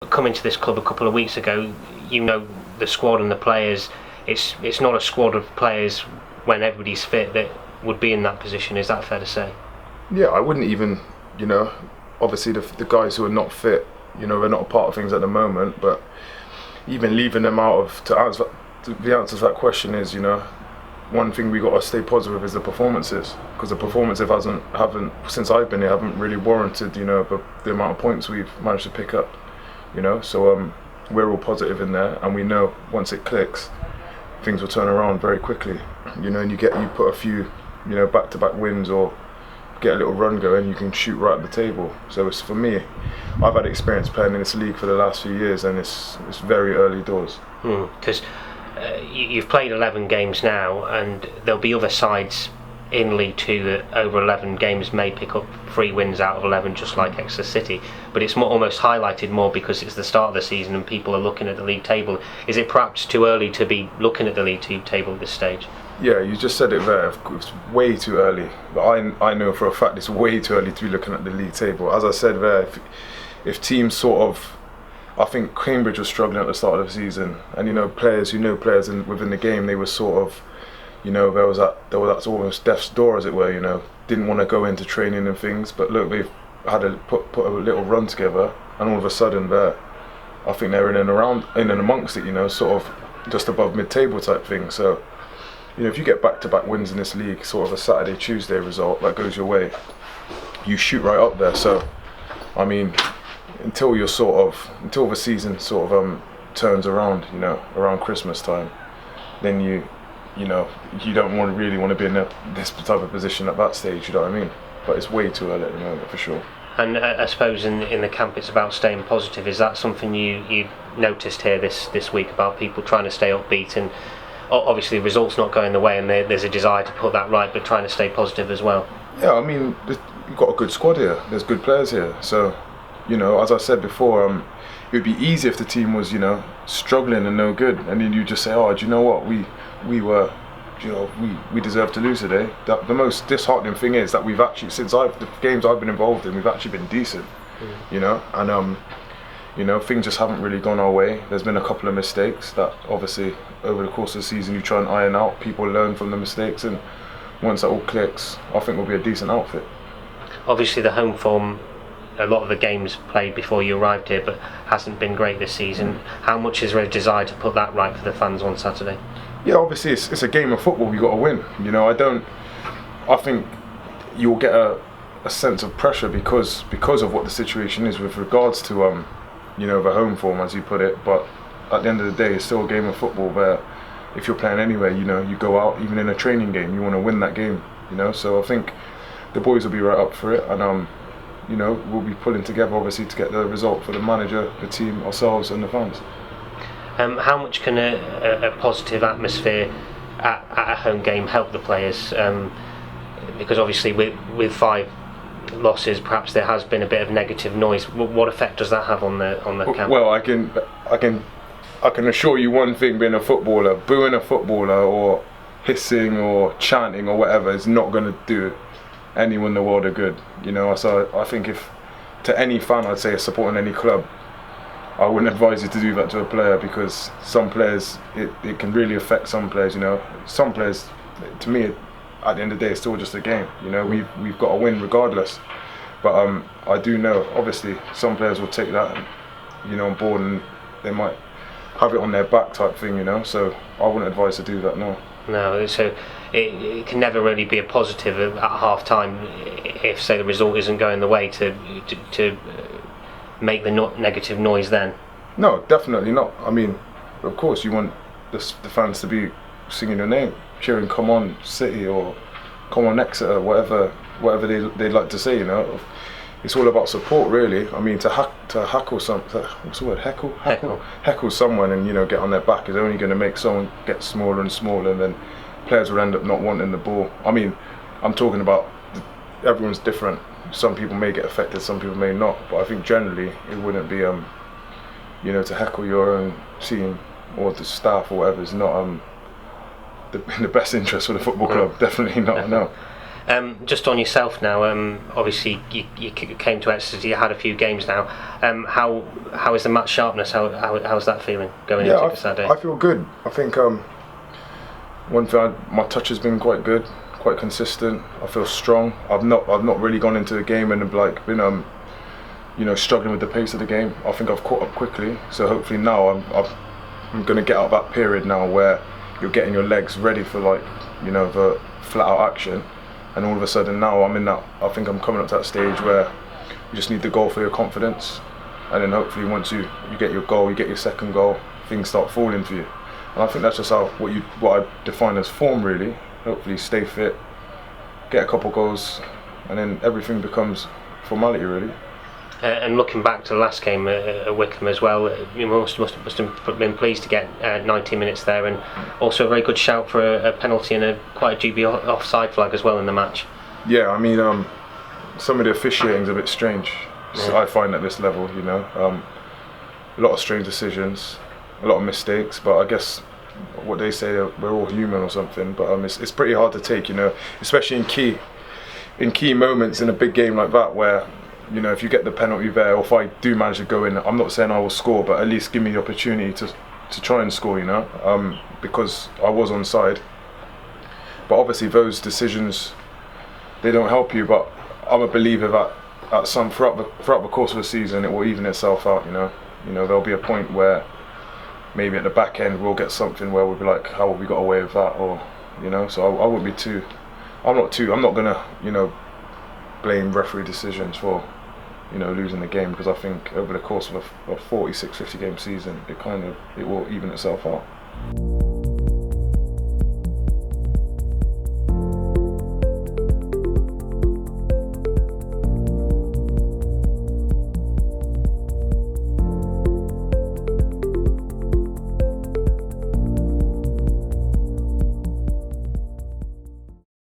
coming to this club a couple of weeks ago, you know the squad and the players. It's not a squad of players when everybody's fit that would be in that position. Is that fair to say? Yeah, I wouldn't even, obviously the guys who are not fit, they're not a part of things at the moment, but even leaving them out of, the answer to that question is, one thing we got to stay positive is the performances, because the performances haven't since I've been here haven't really warranted, the amount of points we've managed to pick up, so we're all positive in there, and we know once it clicks, things will turn around very quickly, and you put a few, back-to-back wins or get a little run going, you can shoot right at the table. So it's, for me, I've had experience playing in this league for the last few years, and it's very early doors. Because you've played 11 games now, and there'll be other sides in League 2 that over 11 games may pick up 3 wins out of 11, just like Exeter City, but it's almost highlighted more because it's the start of the season and people are looking at the league table. Is it perhaps too early to be looking at the League 2 table at this stage? Yeah, you just said it there, it's way too early, but I know for a fact it's way too early to be looking at the league table. As I said there, if teams I think Cambridge was struggling at the start of the season, and players within the game, they were sort of, there was that almost death's door, as it were, didn't want to go into training and things, but look, they've had put a little run together, and all of a sudden I think they're in and amongst it, sort of just above mid-table type thing. So if you get back-to-back wins in this league, sort of a Saturday, Tuesday result that goes your way, you shoot right up there. So I mean, until the season sort of turns around, around Christmas time, then you don't really want to be in this type of position at that stage, you know what I mean? But it's way too early at the moment, for sure. And I suppose in the camp it's about staying positive. Is that something you noticed here this week, about people trying to stay upbeat, and obviously the results not going the way, and there's a desire to put that right, but trying to stay positive as well? Yeah, I mean, you've got a good squad here, there's good players here, so as I said before, it would be easy if the team was struggling and no good, and then you just say, oh, do you know what, we deserve to lose today. The most disheartening thing is that we've actually, the games I've been involved in, we've actually been decent, and things just haven't really gone our way. There's been a couple of mistakes that obviously over the course of the season you try and iron out. People learn from the mistakes, and once that all clicks, I think we'll be a decent outfit. Obviously the home form, a lot of the games played before you arrived here, but hasn't been great this season. How much is there a desire to put that right for the fans on Saturday? Yeah, obviously it's a game of football, you got to win. I think you'll get a sense of pressure because of what the situation is with regards to the home form, as you put it. But at the end of the day, it's still a game of football where if you're playing anywhere, you go out, even in a training game, you want to win that game. So I think the boys will be right up for it, and we'll be pulling together obviously to get the result for the manager, the team, ourselves, and the fans. How much can a positive atmosphere at a home game help the players? Because obviously with 5 losses, perhaps there has been a bit of negative noise. What effect does that have on the camp? Well, I can assure you one thing: being a footballer, booing a footballer or hissing or chanting or whatever is not going to do anyone the world of good. So I think if to any fan, I'd say supporting any club, I wouldn't advise you to do that to a player, because some players, it can really affect some players. Some players, to me, at the end of the day, it's still just a game. We've got to win regardless. But I do know, obviously, some players will take that, on board, and they might have it on their back type thing. So I wouldn't advise to do that. No, so it can never really be a positive at half time if, say, the result isn't going the way to make the negative noise then. No, definitely not. I mean, of course you want the fans to be singing your name, cheering "Come on City" or "Come on Exeter," whatever they like to say. It's all about support, really. I mean, to heckle what's the word? Heckle someone and get on their back is only going to make someone get smaller and smaller, and then players will end up not wanting the ball. I mean, I'm talking about everyone's different. Some people may get affected, some people may not. But I think generally it wouldn't be to heckle your own team or the staff or whatever is not in the best interest for the football club. Definitely not. No. Just on yourself now, obviously you came to Exeter, you had a few games now. How is the match sharpness? How's that feeling going into this Saturday? I feel good. I think one thing, my touch has been quite good, quite consistent. I feel strong. I've not really gone into the game and been struggling with the pace of the game. I think I've caught up quickly. So hopefully now I'm going to get out of that period now where you're getting your legs ready for the flat out action, and all of a sudden now I'm in that. I think I'm coming up to that stage where you just need the goal for your confidence, and then hopefully once you get your goal, you get your second goal, things start falling for you. And I think that's just what I define as form really. Hopefully stay fit, get a couple goals, and then everything becomes formality really. And looking back to the last game at Wycombe as well, you must have been pleased to get 90 minutes there, and also a very good shout for a penalty and quite a dubious offside flag as well in the match. Yeah, I mean, some of the officiating's a bit strange. So I find at this level, a lot of strange decisions, a lot of mistakes. But I guess what they say, we're all human or something. But it's pretty hard to take, especially in key moments in a big game like that where. If you get the penalty there, or if I do manage to go in, I'm not saying I will score, but at least give me the opportunity to try and score, because I was onside. But obviously those decisions, they don't help you, but I'm a believer that throughout the course of the season it will even itself out, there'll be a point where maybe at the back end we'll get something where we'll be like, how have we got away with that, or so I wouldn't be I'm not gonna blame referee decisions for losing the game, because I think over the course of a 46-50 game season it will even itself out.